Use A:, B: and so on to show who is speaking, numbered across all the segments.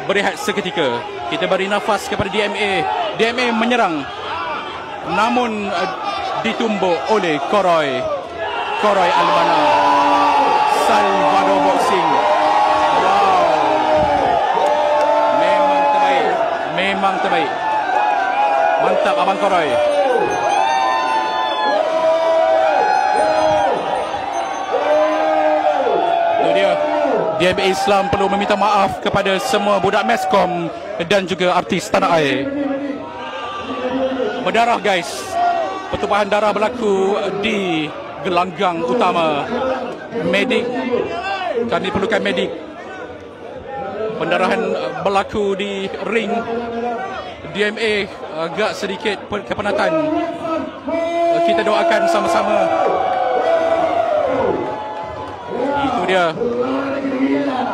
A: berehat seketika. Kita beri nafas kepada DMA. DMA menyerang, namun ditumbuk oleh Koroy Almana. Salvador Boxing. Wow, memang terbaik. Mantap Abang Koroy. Itu dia. DMA Islam perlu meminta maaf kepada semua budak meskom dan juga artis tanah air. Berdarah guys. Pertumpahan darah berlaku di gelanggang utama. Medik, kami perlukan medik. Pendarahan berlaku di ring. DMA agak sedikit kepenatan. Kita doakan sama-sama. Itu dia.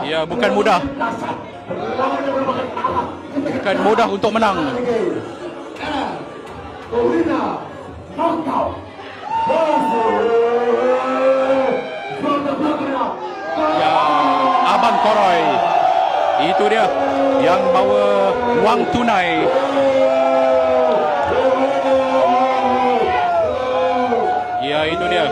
A: Ya, bukan mudah. Bukan mudah untuk menang. Ya, Abang Koroy. Itu dia yang bawa wang tunai. Ya, itu dia.